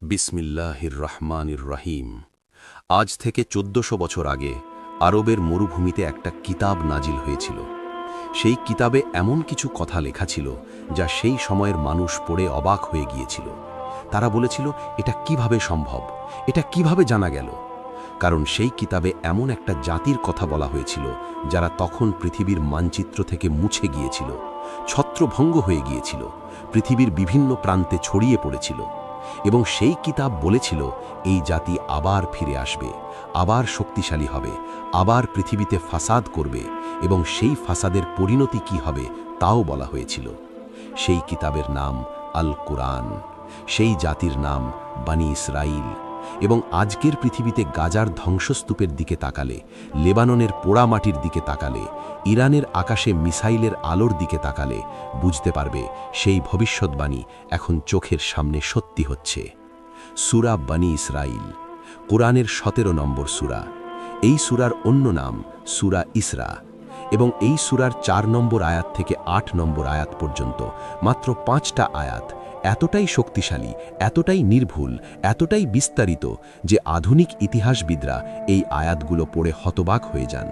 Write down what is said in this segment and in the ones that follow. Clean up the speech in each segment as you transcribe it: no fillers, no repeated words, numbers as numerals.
বিসমিল্লাহির রহমানির রহিম। আজ থেকে ১৪০০ বছর আগে আরবের মরুভূমিতে একটা কিতাব নাজিল হয়েছিল। সেই কিতাবে এমন কিছু কথা লেখা ছিল যা সেই সময়ের মানুষ পড়ে অবাক হয়ে গিয়েছিল। তারা বলেছিল, এটা কিভাবে সম্ভব, এটা কিভাবে জানা গেল? কারণ সেই কিতাবে এমন একটা জাতির কথা বলা হয়েছিল যারা তখন পৃথিবীর মানচিত্র থেকে মুছে গিয়েছিল, ছত্রভঙ্গ হয়ে গিয়েছিল, পৃথিবীর বিভিন্ন প্রান্তে ছড়িয়ে পড়েছিল। এবং সেই কিতাব বলেছিল, এই জাতি আবার ফিরে আসবে, আবার শক্তিশালী হবে, আবার পৃথিবীতে ফাসাদ করবে, এবং সেই ফাসাদের পরিণতি কি হবে তাও বলা হয়েছিল। সেই কিতাবের নাম আল কুরআন, সেই জাতির নাম বনী ইসরাইল। এবং আজকের পৃথিবীতে গাজার ধ্বংসস্তূপের দিকে তাকালে, লেবাননের পোড়া মাটির দিকে তাকালে, ইরানের আকাশে মিসাইলের আলোর দিকে তাকালে বুঝতে পারবে সেই ভবিষ্যৎবাণী এখন চোখের সামনে সত্যি হচ্ছে। সূরা বনী ইসরাইল, কোরআনের ১৭ নম্বর সূরা। এই সূরার অন্য নাম সূরা ইসরা, এবং এই সূরার ৪ নম্বর আয়াত থেকে ৮ নম্বর আয়াত পর্যন্ত মাত্র ৫টা আয়াত এতটাই শক্তিশালী, এতটাই নির্ভুল, এতটাই বিস্তারিত যে আধুনিক ইতিহাসবিদরা এই আয়াতগুলো পড়ে হতবাক হয়ে যান।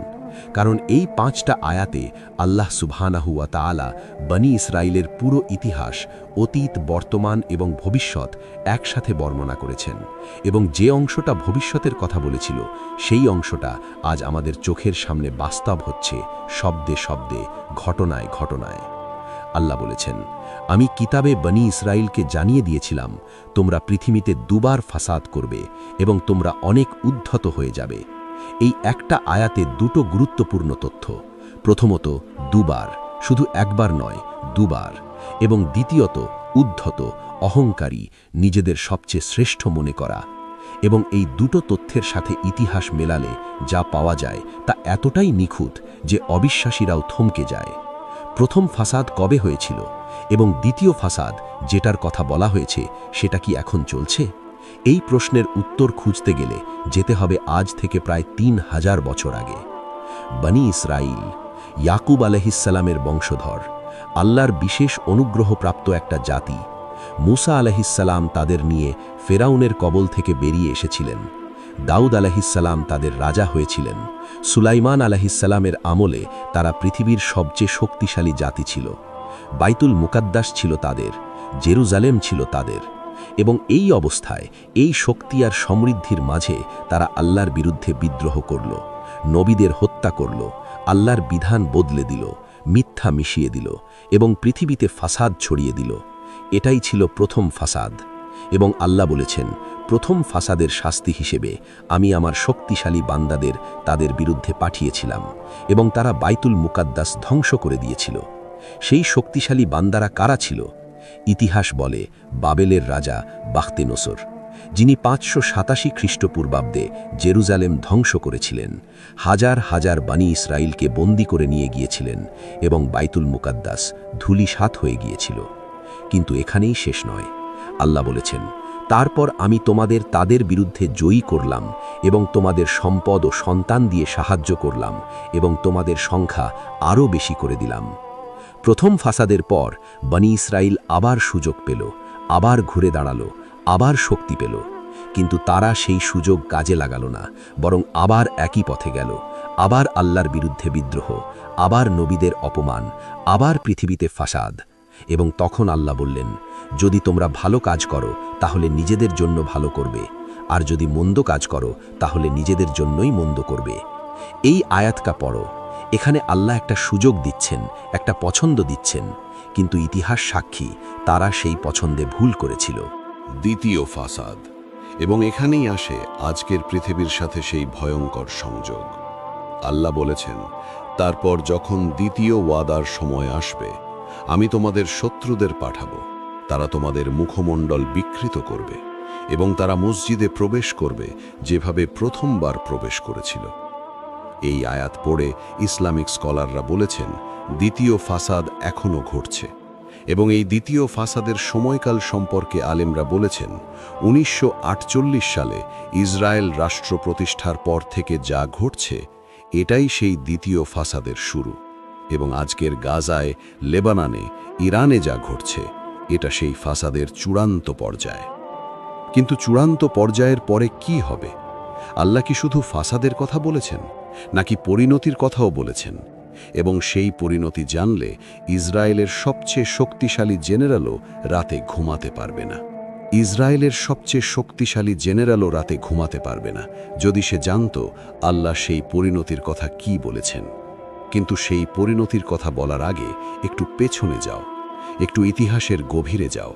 কারণ এই ৫টা আয়াতে আল্লাহ সুবহানাহু ওয়া তাআলা বনী ইসরাইলের পুরো ইতিহাস, অতীত, বর্তমান এবং ভবিষ্যৎ একসাথে বর্ণনা করেছেন। এবং যে অংশটা ভবিষ্যতের কথা বলেছিল সেই অংশটা আজ আমাদের চোখের সামনে বাস্তব হচ্ছে, শব্দে শব্দে, ঘটনায় ঘটনায়। আল্লাহ বলেছেন, আমি কিতাবে বনী ইসরাইলকে জানিয়ে দিয়েছিলাম তোমরা পৃথিবীতে দুবার ফাসাদ করবে এবং তোমরা অনেক উদ্ধত হয়ে যাবে। এই একটা আয়াতে দুটো গুরুত্বপূর্ণ তথ্য। প্রথমত, দুবার, শুধু একবার নয়, দুবার। এবং দ্বিতীয়ত, উদ্ধত, অহংকারী, নিজেদের সবচেয়ে শ্রেষ্ঠ মনে করা। এবং এই দুটো তথ্যের সাথে ইতিহাস মেলালে যা পাওয়া যায় তা এতটাই নিখুঁত যে অবিশ্বাসীরাও থমকে যায়। প্রথম ফাসাদ কবে হয়েছিল এবং দ্বিতীয় ফাসাদ যেটার কথা বলা হয়েছে সেটা কি এখন চলছে? এই প্রশ্নের উত্তর খুঁজতে গেলে যেতে হবে আজ থেকে প্রায় ৩০০০ বছর আগে। বনী ইসরাইল ইয়াকুব আলাইহিসসালামের বংশধর, আল্লাহর বিশেষ অনুগ্রহপ্রাপ্ত একটা জাতি। মুসা আলাইহিসসালাম তাদের নিয়ে ফেরাউনের কবল থেকে বেরিয়ে এসেছিলেন। দাউদ আলাইহিসসালাম তাদের রাজা হয়েছিলেন। সুলাইমান আলাইহিসসালামের আমলে তারা পৃথিবীর সবচেয়ে শক্তিশালী জাতি ছিল। বাইতুল মুকাদ্দাস ছিল তাদের, জেরুজালেম ছিল তাদের। এবং এই অবস্থায়, এই শক্তি আর সমৃদ্ধির মাঝে তারা আল্লাহর বিরুদ্ধে বিদ্রোহ করল, নবীদের হত্যা করল, আল্লাহর বিধান বদলে দিল, মিথ্যা মিশিয়ে দিল এবং পৃথিবীতে ফাসাদ ছড়িয়ে দিল। এটাই ছিল প্রথম ফাসাদ। এবং আল্লাহ বলেছেন, প্রথম ফাসাদের শাস্তি হিসেবে আমি আমার শক্তিশালী বান্দাদের তাদের বিরুদ্ধে পাঠিয়েছিলাম এবং তারা বাইতুল মুকাদ্দাস ধ্বংস করে দিয়েছিল। সেই শক্তিশালী বান্দারা কারা ছিল? ইতিহাস বলে বাবেলের রাজা বাখতেনসর, যিনি ৫৮৭ খ্রিস্টপূর্বাব্দে জেরুজালেম ধ্বংস করেছিলেন, হাজার হাজার বনী ইসরাইলকে বন্দী করে নিয়ে গিয়েছিলেন এবং বাইতুল মুকাদ্দাস ধূলিসাৎ হয়ে গিয়েছিল। কিন্তু এখানেই শেষ নয়। আল্লাহ বলেছেন, তারপর আমি তোমাদের তাদের বিরুদ্ধে জয়ী করলাম এবং তোমাদের সম্পদ ও সন্তান দিয়ে সাহায্য করলাম এবং তোমাদের সংখ্যা আরও বেশি করে দিলাম। প্রথম ফাসাদের পর বনী ইসরাইল আবার সুযোগ পেল, আবার ঘুরে দাঁড়ালো, আবার শক্তি পেল। কিন্তু তারা সেই সুযোগ কাজে লাগালো না, বরং আবার একই পথে গেল। আবার আল্লাহর বিরুদ্ধে বিদ্রোহ, আবার নবীদের অপমান, আবার পৃথিবীতে ফাসাদ। এবং তখন আল্লাহ বললেন, যদি তোমরা ভালো কাজ করো তাহলে নিজেদের জন্য ভালো করবে, আর যদি মন্দ কাজ করো তাহলে নিজেদের জন্যই মন্দ করবে। এই আয়াতটা পড়ো। এখানে আল্লাহ একটা সুযোগ দিচ্ছেন, একটা পছন্দ দিচ্ছেন, কিন্তু ইতিহাস সাক্ষী তারা সেই পছন্দে ভুল করেছিল। দ্বিতীয় ফাসাদ। এবং এখানেই আসে আজকের পৃথিবীর সাথে সেই ভয়ঙ্কর সংযোগ। আল্লাহ বলেছেন, তারপর যখন দ্বিতীয় ওয়াদার সময় আসবে, আমি তোমাদের শত্রুদের পাঠাবো, তারা তোমাদের মুখমণ্ডল বিকৃত করবে এবং তারা মসজিদে প্রবেশ করবে যেভাবে প্রথমবার প্রবেশ করেছিল। এই আয়াত পড়ে ইসলামিক স্কলাররা বলেছেন, দ্বিতীয় ফাসাদ এখনও ঘটছে। এবং এই দ্বিতীয় ফাসাদের সময়কাল সম্পর্কে আলেমরা বলেছেন, ১৯৪৮ সালে ইসরায়েল রাষ্ট্র প্রতিষ্ঠার পর থেকে যা ঘটছে এটাই সেই দ্বিতীয় ফাসাদের শুরু। এবং আজকের গাজায়, লেবাননে, ইরানে যা ঘটছে এটা সেই ফাসাদের চূড়ান্ত পর্যায়। কিন্তু চূড়ান্ত পর্যায়ের পরে কি হবে? আল্লাহ কি শুধু ফাসাদের কথা বলেছেন, নাকি পরিণতির কথাও বলেছেন? এবং সেই পরিণতি জানলে ইসরায়েলের সবচেয়ে শক্তিশালী জেনারেলও রাতে ঘুমাতে পারবে না। ইসরায়েলের সবচেয়ে শক্তিশালী জেনারেলও রাতে ঘুমাতে পারবে না, যদি সে জানত আল্লাহ সেই পরিণতির কথা কি বলেছেন। কিন্তু সেই পরিণতির কথা বলার আগে একটু পেছনে যাও, একটু ইতিহাসের গভীরে যাও।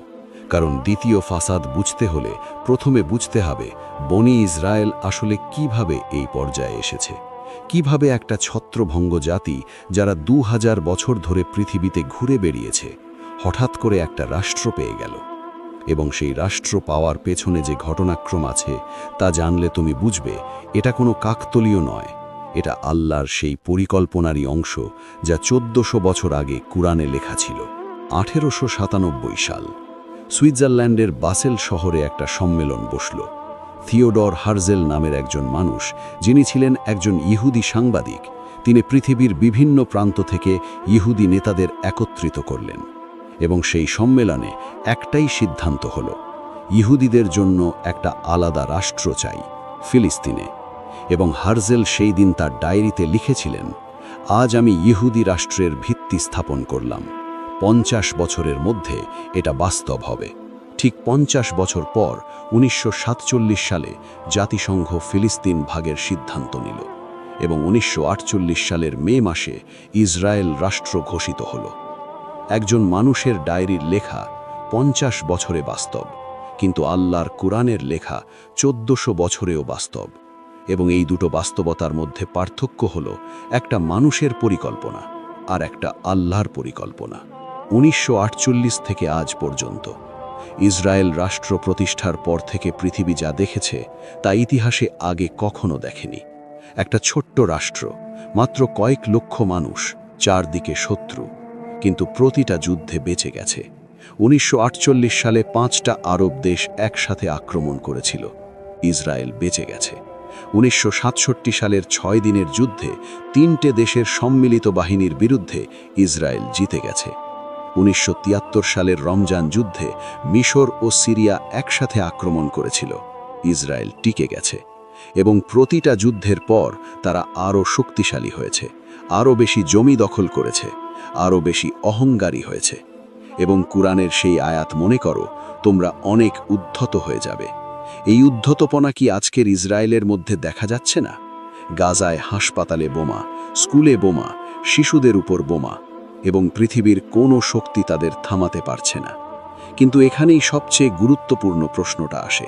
কারণ দ্বিতীয় ফাসাদ বুঝতে হলে প্রথমে বুঝতে হবে বনি ইসরায়েল আসলে কিভাবে এই পর্যায়ে এসেছে, কিভাবে একটা ছত্রভঙ্গ জাতি যারা 2000 বছর ধরে পৃথিবীতে ঘুরে বেরিয়েছে হঠাৎ করে একটা রাষ্ট্র পেয়ে গেল। এবং সেই রাষ্ট্র পাওয়ার পেছনে যে ঘটনাক্রম আছে তা জানলে তুমি বুঝবে এটা কোনো কাকতলীয় নয়, এটা আল্লাহর সেই পরিকল্পনারই অংশ যা 1400 বছর আগে কুরআনে লেখা ছিল। 1897 সাল সুইজারল্যান্ডের বাসেল শহরে একটা সম্মেলন বসল। থিওডর হার্জেল নামের একজন মানুষ, যিনি ছিলেন একজন ইহুদি সাংবাদিক, তিনি পৃথিবীর বিভিন্ন প্রান্ত থেকে ইহুদি নেতাদের একত্রিত করলেন। এবং সেই সম্মেলনে একটাই সিদ্ধান্ত হল, ইহুদিদের জন্য একটা আলাদা রাষ্ট্র চাই, ফিলিস্তিনে। এবং হার্জেল সেই দিন তার ডায়েরিতে লিখেছিলেন, আজ আমি ইহুদি রাষ্ট্রের ভিত্তি স্থাপন করলাম, 50 বছরের মধ্যে এটা বাস্তব হবে। ঠিক 50 বছর পর 1947 সালে জাতিসংঘ ফিলিস্তিন ভাগের সিদ্ধান্ত নিল এবং 1948 সালের মে মাসে ইসরায়েল রাষ্ট্র ঘোষিত হল। একজন মানুষের ডায়েরির লেখা 50 বছরে বাস্তব, কিন্তু আল্লাহর কুরআনের লেখা 1400 বছরেও বাস্তব। এবং এই দুটো বাস্তবতার মধ্যে পার্থক্য হল একটা মানুষের পরিকল্পনা আর একটা আল্লাহর পরিকল্পনা। 1948 থেকে আজ পর্যন্ত ইসরায়েল রাষ্ট্র প্রতিষ্ঠার পর থেকে পৃথিবী যা দেখেছে তা ইতিহাসে আগে কখনো দেখেনি। একটা ছোট্ট রাষ্ট্র, মাত্র কয়েক লক্ষ মানুষ, চারদিকে শত্রু, কিন্তু প্রতিটা যুদ্ধে বেঁচে গেছে। 1948 সালে 5টা আরব দেশ একসাথে আক্রমণ করেছিল, ইসরায়েল বেঁচে গেছে। 1967 সালের 6 দিনের যুদ্ধে 3টে দেশের সম্মিলিত বাহিনীর বিরুদ্ধে ইসরায়েল জিতে গেছে। 1973 সালের রমজান যুদ্ধে মিশর ও সিরিয়া একসাথে আক্রমণ করেছিল, ইসরায়েল টিকে গেছে। এবং প্রতিটা যুদ্ধের পর তারা আরও শক্তিশালী হয়েছে, আরও বেশি জমি দখল করেছে, আরও বেশি অহংকারী হয়েছে। এবং কুরআনের সেই আয়াত মনে করো, তোমরা অনেক উদ্ধত হয়ে যাবে। এই উদ্ধতপনা কি আজকের ইসরায়েলের মধ্যে দেখা যাচ্ছে না? গাজায় হাসপাতালে বোমা, স্কুলে বোমা, শিশুদের উপর বোমা, এবং পৃথিবীর কোনো শক্তি তাদের থামাতে পারছে না। কিন্তু এখানেই সবচেয়ে গুরুত্বপূর্ণ প্রশ্নটা আসে,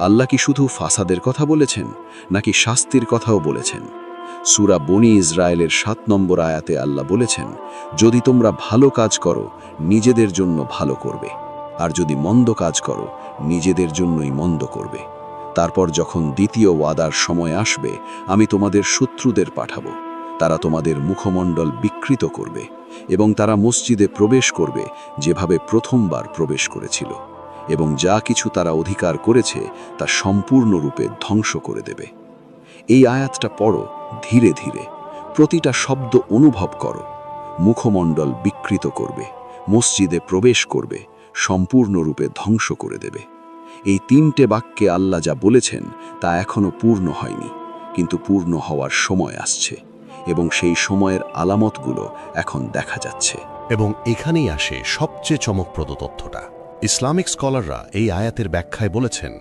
আল্লাহ কি শুধু ফাসাদের কথা বলেছেন, নাকি শাস্তির কথাও বলেছেন? সূরা বনি ইসরায়েলের 7 নম্বর আয়াতে আল্লাহ বলেছেন, যদি তোমরা ভালো কাজ করো নিজেদের জন্য ভালো করবে, আর যদি মন্দ কাজ করো নিজেদের জন্যই মন্দ করবে। তারপর যখন দ্বিতীয় ওয়াদার সময় আসবে, আমি তোমাদের শত্রুদের পাঠাবো, তারা তোমাদের মুখমণ্ডল বিকৃত করবে এবং তারা মসজিদে প্রবেশ করবে যেভাবে প্রথমবার প্রবেশ করেছিল, এবং যা কিছু তারা অধিকার করেছে তা সম্পূর্ণরূপে ধ্বংস করে দেবে। এই আয়াতটা পড়ো ধীরে ধীরে, প্রতিটা শব্দ অনুভব করো। মুখমণ্ডল বিকৃত করবে, মসজিদে প্রবেশ করবে, সম্পূর্ণরূপে ধ্বংস করে দেবে। এই 3টে বাক্যে আল্লাহ যা বলেছেন তা এখনো পূর্ণ হয়নি, কিন্তু পূর্ণ হওয়ার সময় আসছে এবং সেই সময়ের আলামতগুলো এখন দেখা যাচ্ছে। এবং এখানেই আসে সবচেয়ে চমকপ্রদ তথ্যটা। ইসলামিক স্কলাররা এই আয়াতের ব্যাখ্যায় বলেছেন,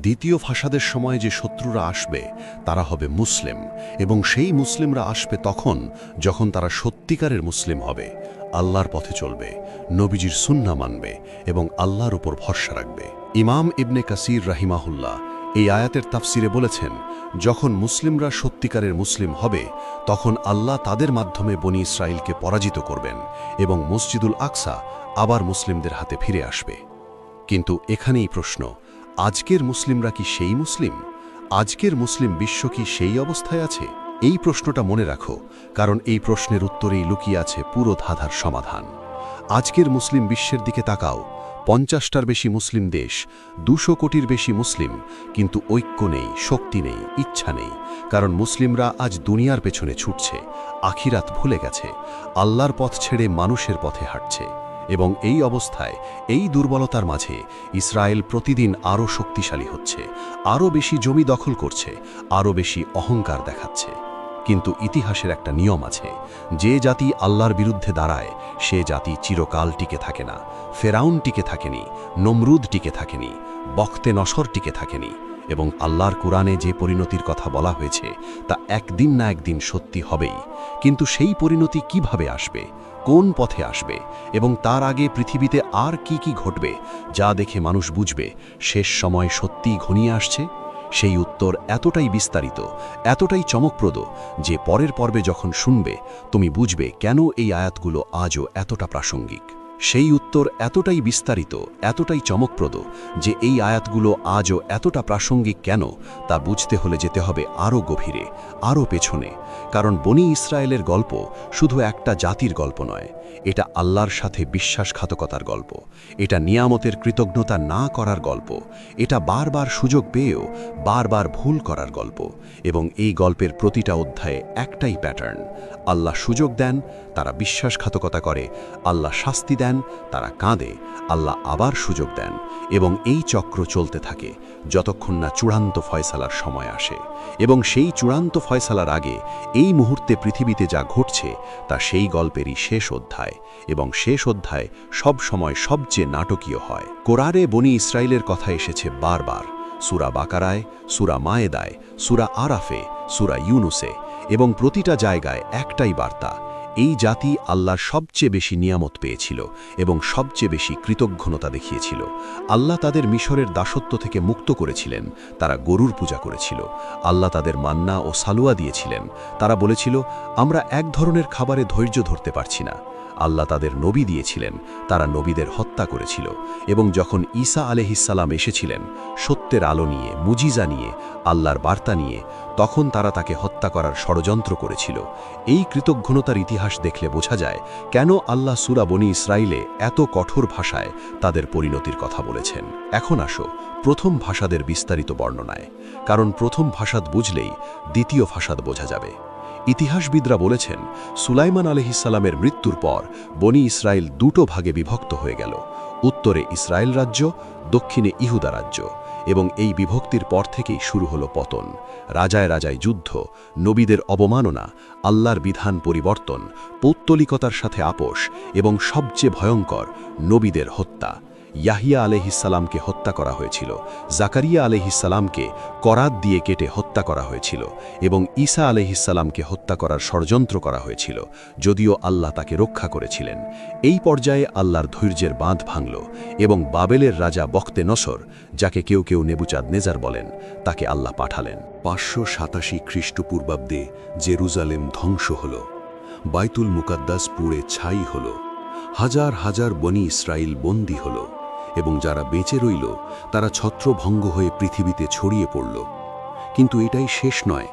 দ্বিতীয় ফাসাদের সময় যে শত্রুরা আসবে তারা হবে মুসলিম, এবং সেই মুসলিমরা আসবে তখন যখন তারা সত্যিকারের মুসলিম হবে, আল্লাহর পথে চলবে, নবীজির সুন্নাহ মানবে এবং আল্লাহর উপর ভরসা রাখবে। ইমাম ইবনে কাসির রাহিমাহুল্লাহ এই আয়াতের তাফসিরে বলেছেন, যখন মুসলিমরা সত্যিকারের মুসলিম হবে তখন আল্লাহ তাদের মাধ্যমে বনি ইসরায়েলকে পরাজিত করবেন এবং মসজিদুল আকসা আবার মুসলিমদের হাতে ফিরে আসবে। কিন্তু এখানেই প্রশ্ন, আজকের মুসলিমরা কি সেই মুসলিম? আজকের মুসলিম বিশ্ব কি সেই অবস্থায় আছে? এই প্রশ্নটা মনে রাখো, কারণ এই প্রশ্নের উত্তরেই লুকিয়ে আছে পুরো ধাঁধার সমাধান। আজকের মুসলিম বিশ্বের দিকে তাকাও, 50টার বেশি মুসলিম দেশ, 200 কোটির বেশি মুসলিম, কিন্তু ঐক্য নেই, শক্তি নেই, ইচ্ছা নেই। কারণ মুসলিমরা আজ দুনিয়ার পেছনে ছুটছে, আখিরাত ভুলে গেছে, আল্লাহর পথ ছেড়ে মানুষের পথে হাঁটছে। এবং এই অবস্থায়, এই দুর্বলতার মাঝে ইসরায়েল প্রতিদিন আরও শক্তিশালী হচ্ছে, আরও বেশি জমি দখল করছে, আরও বেশি অহংকার দেখাচ্ছে। কিন্তু ইতিহাসের একটা নিয়ম আছে, যে জাতি আল্লাহর বিরুদ্ধে দাঁড়ায় সে জাতি চিরকাল টিকে থাকে না। ফেরাউন টিকে থাকেনি, নমরুদ টিকে থাকেনি, বখতে নসর টিকে থাকেনি। এবং আল্লাহর কুরআনে যে পরিণতির কথা বলা হয়েছে তা একদিন না একদিন সত্যি হবেই। কিন্তু সেই পরিণতি কিভাবে আসবে, কোন পথে আসবে এবং তার আগে পৃথিবীতে আর কি কি ঘটবে যা দেখে মানুষ বুঝবে শেষ সময় সত্যিই ঘনিয়ে আসছে, সেই উত্তর এতটাই বিস্তারিত, এতটাই চমকপ্রদ যে পরের পর্বে যখন শুনবে তুমি বুঝবে কেন এই আয়াতগুলো আজও এতটা প্রাসঙ্গিক। সেই উত্তর এতটাই বিস্তারিত, এতটাই চমকপ্রদ যে এই আয়াতগুলো আজও এতটা প্রাসঙ্গিক কেন তা বুঝতে হলে যেতে হবে আরও গভীরে, আরও পেছনে। কারণ বনি ইসরায়েলের গল্প শুধু একটা জাতির গল্প নয়, এটা আল্লাহর সাথে বিশ্বাসঘাতকতার গল্প, এটা নিয়ামতের কৃতজ্ঞতা না করার গল্প, এটা বারবার সুযোগ পেয়েও বারবার ভুল করার গল্প। এবং এই গল্পের প্রতিটা অধ্যায়ে একটাই প্যাটার্ন: আল্লাহ সুযোগ দেন, তারা বিশ্বাসঘাতকতা করে; আল্লাহ শাস্তি দেন, তারা কাঁদে; আল্লাহ আবার সুযোগ দেন। এবং এই চক্র চলতে থাকে যতক্ষণ না চূড়ান্ত ফয়সালার সময় আসে। এবং সেই চূড়ান্ত ফয়সালার আগে এই মুহূর্তে পৃথিবীতে যা ঘটছে তা সেই গল্পেরই শেষ অধ্যায়। এবং শেষ অধ্যায় সব সময় সবচেয়ে নাটকীয় হয়। কোরআনে বনি ইসরায়েলের কথা এসেছে বারবার, সূরা বাকারায়, সূরা মায়েদায়, সূরা আরাফে, সূরা ইউনুসে। এবং প্রতিটা জায়গায় একটাই বার্তা: এই জাতি আল্লাহর সবচেয়ে বেশি নিয়ামত পেয়েছিল এবং সবচেয়ে বেশি কৃতজ্ঞতা দেখিয়েছিল। আল্লাহ তাদের মিশরের দাসত্ব থেকে মুক্ত করেছিলেন, তারা গরুর পূজা করেছিল। আল্লাহ তাদের মান্না ও সালুয়া দিয়েছিলেন, তারা বলেছিল আমরা এক ধরনের খাবারে ধৈর্য ধরতে পারছি না। আল্লাহ তাদের নবী দিয়েছিলেন, তারা নবীদের হত্যা করেছিল। এবং যখন ঈসা আলাইহিসসালাম এসেছিলেন সত্যের আলো নিয়ে, মুজিজা নিয়ে, আল্লাহর বার্তা নিয়ে, তখন তারা তাকে হত্যা করার ষড়যন্ত্র করেছিল। এই কৃতজ্ঞতার ইতিহাস দেখলে বোঝা যায় কেন আল্লাহ সূরা বনি ইসরাইলে এত কঠোর ভাষায় তাদের পরিণতির কথা বলেছেন। এখন আসো প্রথম ভাষাদের বিস্তারিত বর্ণনায়, কারণ প্রথম ভাষাদ বুঝলেই দ্বিতীয় ভাষাদ বোঝা যাবে। ইতিহাসবিদরা বলেছেন সুলাইমান আলাইহিসসালামের মৃত্যুর পর বনি ইসরায়েল দুটো ভাগে বিভক্ত হয়ে গেল: উত্তরে ইসরায়েল রাজ্য, দক্ষিণে ইহুদা রাজ্য। এবং এই বিভক্তির পর থেকেই শুরু হলো পতন, রাজায় রাজায় যুদ্ধ, নবীদের অবমাননা, আল্লাহর বিধান পরিবর্তন, পৌত্তলিকতার সাথে আপোষ এবং সবচেয়ে ভয়ঙ্কর নবীদের হত্যা। ইয়াহিয়া আলাইহিসসালামকে হত্যা করা হয়েছিল, জাকারিয়া আলাইহিসসালামকে করাত দিয়ে কেটে হত্যা করা হয়েছিল এবং ঈসা আলাইহিসসালামকে হত্যা করার ষড়যন্ত্র করা হয়েছিল, যদিও আল্লাহ তাকে রক্ষা করেছিলেন। এই পর্যায়ে আল্লাহর ধৈর্যের বাঁধ ভাঙল এবং বাবেলের রাজা বখতে নসর, যাকে কেউ কেউ নেবুচাঁদনেজার বলেন, তাকে আল্লাহ পাঠালেন। 587 খ্রিস্টপূর্বাব্দে জেরুজালেম ধ্বংস হল, বাইতুল মুকাদ্দাস পুড়ে ছাই হল, হাজার হাজার বনি ইসরায়েল বন্দী হল এবং যারা বেঁচে রইল তারা ছত্রভঙ্গ হয়ে পৃথিবীতে ছড়িয়ে পড়ল। কিন্তু এটাই শেষ নয়,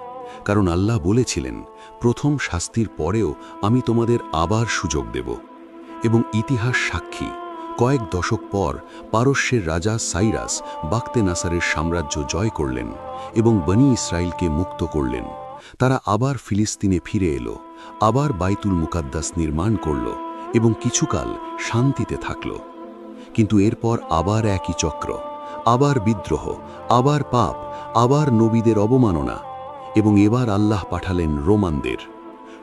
কারণ আল্লাহ বলেছিলেন প্রথম শাস্তির পরেও আমি তোমাদের আবার সুযোগ দেব। এবং ইতিহাস সাক্ষী, কয়েক দশক পর পারস্যের রাজা সাইরাস বাখতে নাসারের সাম্রাজ্য জয় করলেন এবং বনি ইসরায়েলকে মুক্ত করলেন। তারা আবার ফিলিস্তিনে ফিরে এলো, আবার বাইতুল মুকাদ্দাস নির্মাণ করল এবং কিছুকাল শান্তিতে থাকল। কিন্তু এরপর আবার একই চক্র, আবার বিদ্রোহ, আবার পাপ, আবার নবীদের অবমাননা। এবং এবার আল্লাহ পাঠালেন রোমানদের।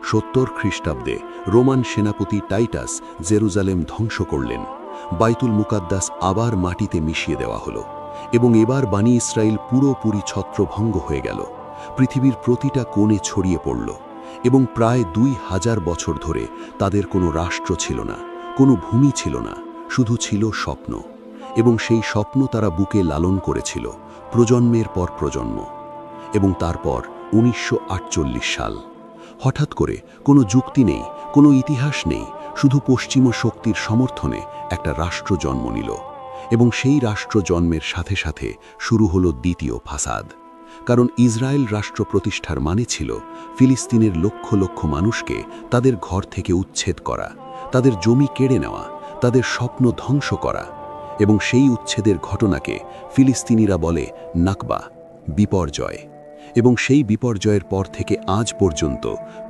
70 খ্রিস্টাব্দে রোমান সেনাপতি টাইটাস জেরুজালেম ধ্বংস করলেন, বাইতুল মুকাদ্দাস আবার মাটিতে মিশিয়ে দেওয়া হলো এবং এবার বনি ইসরায়েল পুরোপুরি ছত্রভঙ্গ হয়ে গেল, পৃথিবীর প্রতিটা কোণে ছড়িয়ে পড়ল এবং প্রায় 2000 বছর ধরে তাদের কোনো রাষ্ট্র ছিল না, কোনো ভূমি ছিল না, শুধু ছিল স্বপ্ন। এবং সেই স্বপ্ন তারা বুকে লালন করেছিল প্রজন্মের পর প্রজন্ম। এবং তারপর 1948 সাল, হঠাৎ করে কোনো যুক্তি নেই, কোনো ইতিহাস নেই, শুধু পশ্চিমা শক্তির সমর্থনে একটা রাষ্ট্র জন্ম নিল। এবং সেই রাষ্ট্র জন্মের সাথে সাথে শুরু হলো দ্বিতীয় ফাসাদ। কারণ ইসরায়েল রাষ্ট্র প্রতিষ্ঠার মানে ছিল ফিলিস্তিনের লক্ষ লক্ষ মানুষকে তাদের ঘর থেকে উচ্ছেদ করা, তাদের জমি কেড়ে নেওয়া, তাদের স্বপ্ন ধ্বংস করা। এবং সেই উচ্ছেদের ঘটনাকে ফিলিস্তিনিরা বলে নাকবা, বিপর্যয়। এবং সেই বিপর্যয়ের পর থেকে আজ পর্যন্ত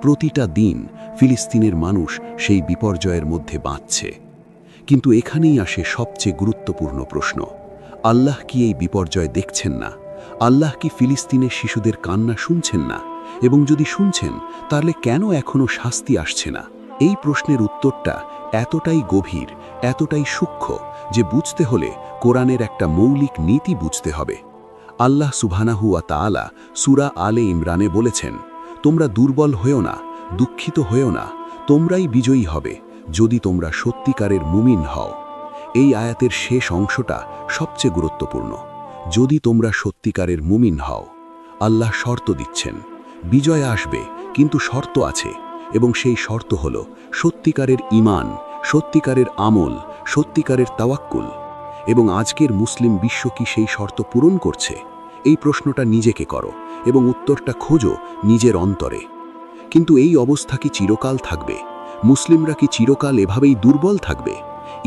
প্রতিটা দিন ফিলিস্তিনের মানুষ সেই বিপর্যয়ের মধ্যে বাঁচছে। কিন্তু এখানেই আসে সবচেয়ে গুরুত্বপূর্ণ প্রশ্ন, আল্লাহ কি এই বিপর্যয় দেখছেন না? আল্লাহ কি ফিলিস্তিনের শিশুদের কান্না শুনছেন না? এবং যদি শুনছেন, তাহলে কেন এখনো শাস্তি আসছে না? এই প্রশ্নের উত্তরটা এতটাই গভীর, এতটাই সূক্ষ্ম যে বুঝতে হলে কোরআনের একটা মৌলিক নীতি বুঝতে হবে। আল্লাহ সুবহানাহু ওয়া তাআলা সূরা আলে ইমরানে বলেছেন, তোমরা দুর্বল হয়েও না, দুঃখিত হয়েও না, তোমরাই বিজয়ী হবে যদি তোমরা সত্যিকারের মুমিন হও। এই আয়াতের শেষ অংশটা সবচেয়ে গুরুত্বপূর্ণ। যদি তোমরা সত্যিকারের মুমিন হও, আল্লাহ শর্ত দিচ্ছেন, বিজয় আসবে, কিন্তু শর্ত আছে, এবং সেই শর্ত হল সত্যিকারের ঈমান, সত্যিকারের আমল, সত্যিকারের তাওয়াক্কুল। এবং আজকের মুসলিম বিশ্ব কি সেই শর্ত পূরণ করছে? এই প্রশ্নটা নিজেকে করো এবং উত্তরটা খোঁজো নিজের অন্তরে। কিন্তু এই অবস্থা কি চিরকাল থাকবে? মুসলিমরা কি চিরকাল এভাবেই দুর্বল থাকবে?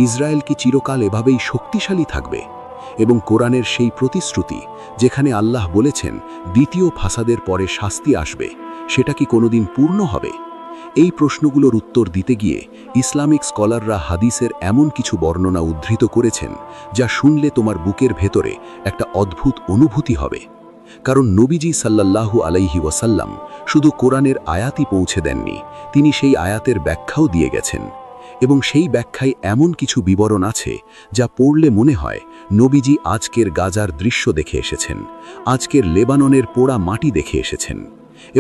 ইসরায়েল কি চিরকাল এভাবেই শক্তিশালী থাকবে? এবং কোরআনের সেই প্রতিশ্রুতি যেখানে আল্লাহ বলেছেন দ্বিতীয় ফাসাদের পরে শাস্তি আসবে, সেটা কি কোনোদিন পূর্ণ হবে? এই প্রশ্নগুলোর উত্তর দিতে গিয়ে ইসলামিক স্কলাররা হাদিসের এমন কিছু বর্ণনা উদ্ধৃত করেছেন যা শুনলে তোমার বুকের ভেতরে একটা অদ্ভুত অনুভূতি হবে। কারণ নবীজি সাল্লাল্লাহু আলাইহি ওয়াসাল্লাম শুধু কোরআনের আয়াতই পৌঁছে দেননি, তিনি সেই আয়াতের ব্যাখ্যাও দিয়ে গেছেন। এবং সেই ব্যাখ্যায় এমন কিছু বিবরণ আছে যা পড়লে মনে হয় নবীজি আজকের গাজার দৃশ্য দেখে এসেছেন, আজকের লেবাননের পোড়া মাটি দেখে এসেছেন।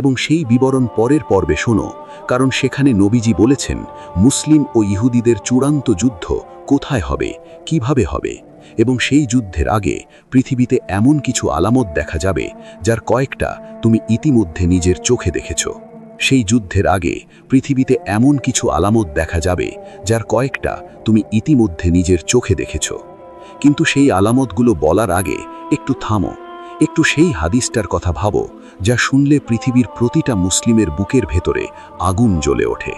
এবং সেই বিবরণ পরের পর্বে শোনো, কারণ সেখানে নবীজি বলেছেন মুসলিম ও ইহুদিদের চূড়ান্ত যুদ্ধ কোথায় হবে, কিভাবে হবে, এবং সেই যুদ্ধের আগে পৃথিবীতে এমন কিছু আলামত দেখা যাবে যার কয়েকটা তুমি ইতিমধ্যে নিজের চোখে দেখেছ। সেই যুদ্ধের আগে পৃথিবীতে এমন কিছু আলামত দেখা যাবে যার কয়েকটা তুমি ইতিমধ্যে নিজের চোখে দেখেছ। কিন্তু সেই আলামতগুলো বলার আগে একটু থামো, একটু সেই হাদিসটার কথা ভাবো যা শুনলে পৃথিবীর প্রতিটা মুসলিমের বুকের ভেতরে আগুন জ্বলে ওঠে।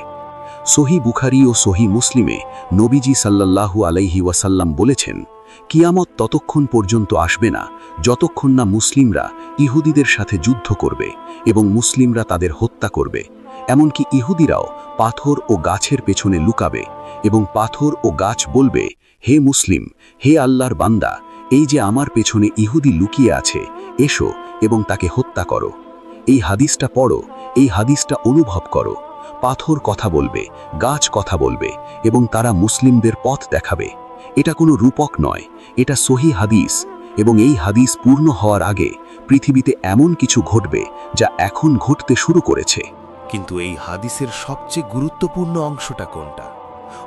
সহি বুখারী ও সহি মুসলিমে নবীজি সাল্লাল্লাহু আলাইহি ওয়াসাল্লাম বলেছেন, কিয়ামত ততক্ষণ পর্যন্ত আসবে না যতক্ষণ না মুসলিমরা ইহুদিদের সাথে যুদ্ধ করবে এবং মুসলিমরা তাদের হত্যা করবে। এমনকি ইহুদিরাও পাথর ও গাছের পেছনে লুকাবে এবং পাথর ও গাছ বলবে, হে মুসলিম, হে আল্লাহর বান্দা, এই যে আমার পেছনে ইহুদি লুকিয়ে আছে, এসো এবং তাকে হত্যা করো। এই হাদিসটা পড়ো, এই হাদিসটা অনুভব করো। পাথর কথা বলবে, গাছ কথা বলবে এবং তারা মুসলিমদের পথ দেখাবে। এটা কোনো রূপক নয়, এটা সহি হাদিস। এবং এই হাদিস পূর্ণ হওয়ার আগে পৃথিবীতে এমন কিছু ঘটবে যা এখন ঘটতে শুরু করেছে। কিন্তু এই হাদিসের সবচেয়ে গুরুত্বপূর্ণ অংশটা কোনটা?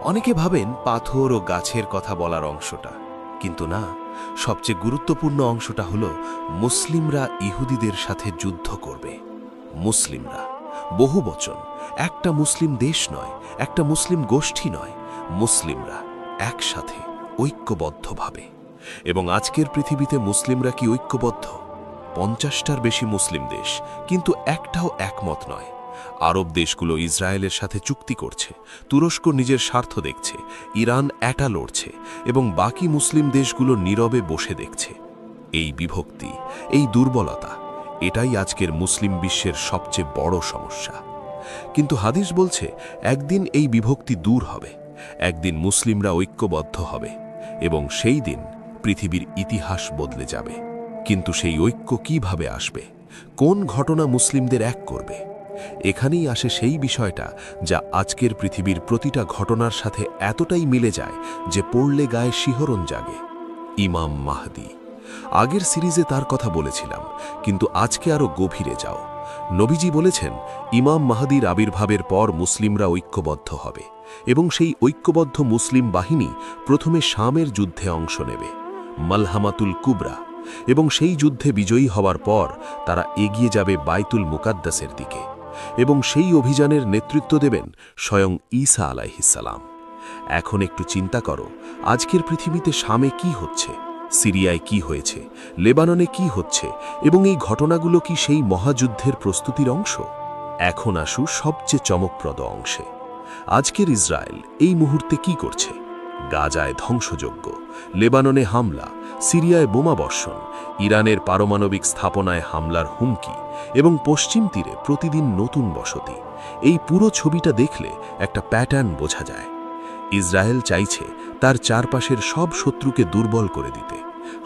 অনেকে ভাবেন পাথর ও গাছের কথা বলার অংশটা, কিন্তু না, সবচেয়ে গুরুত্বপূর্ণ অংশটা হলো মুসলিমরা ইহুদিদের সাথে যুদ্ধ করবে। মুসলিমরা, বহু বচন, একটা মুসলিম দেশ নয়, একটা মুসলিম গোষ্ঠী নয়, মুসলিমরা একসাথে ঐক্যবদ্ধভাবে। এবং আজকের পৃথিবীতে মুসলিমরা কি ঐক্যবদ্ধ? 50টার বেশি মুসলিম দেশ, কিন্তু একটাও একমত নয়। আরব দেশগুলো ইসরায়েলের সাথে চুক্তি করছে, তুরস্ক নিজের স্বার্থ দেখছে, ইরান একা লড়ছে এবং বাকি মুসলিম দেশগুলো নীরবে বসে দেখছে। এই বিভক্তি, এই দুর্বলতা, এটাই আজকের মুসলিম বিশ্বের সবচেয়ে বড় সমস্যা। কিন্তু হাদিস বলছে একদিন এই বিভক্তি দূর হবে, একদিন মুসলিমরা ঐক্যবদ্ধ হবে এবং সেই দিন পৃথিবীর ইতিহাস বদলে যাবে। কিন্তু সেই ঐক্য কিভাবে আসবে? কোন ঘটনা মুসলিমদের এক করবে? এখানেই আসে সেই বিষয়টা যা আজকের পৃথিবীর প্রতিটা ঘটনার সাথে এতটাই মিলে যায় যে পড়লে গায়ে শিহরণ জাগে। ইমাম মাহদী। আগের সিরিজে তার কথা বলেছিলাম, কিন্তু আজকে আরও গভীরে যাও। নবীজি বলেছেন ইমাম মাহদীর আবির্ভাবের পর মুসলিমরা ঐক্যবদ্ধ হবে এবং সেই ঐক্যবদ্ধ মুসলিম বাহিনী প্রথমে শামের যুদ্ধে অংশ নেবে, মালহামাতুল কুবরা, এবং সেই যুদ্ধে বিজয়ী হওয়ার পর তারা এগিয়ে যাবে বাইতুল মুকাদ্দাসের দিকে এবং সেই অভিযানের নেতৃত্ব দেবেন স্বয়ং ঈসা আলাইহিসসালাম। এখন একটু চিন্তা করো, আজকের পৃথিবীতে শামে কি হচ্ছে, সিরিয়ায় কি হয়েছে, লেবাননে কি হচ্ছে, এবং এই ঘটনাগুলো কি সেই মহাযুদ্ধের প্রস্তুতির অংশ? এখন আসু সবচেয়ে চমকপ্রদ অংশে। আজকের ইসরায়েল এই মুহূর্তে কি করছে? গাজায় ধ্বংসযজ্ঞ, লেবাননে হামলা, সিরিয়ায় বোমাবর্ষণ, ইরানের পারমাণবিক স্থাপনায় হামলার হুমকি এবং পশ্চিম তীরে প্রতিদিন নতুন বসতি। এই পুরো ছবিটা দেখলে একটা প্যাটার্ন বোঝা যায়। ইসরায়েল চাইছে তার চারপাশের সব শত্রুকে দুর্বল করে দিতে,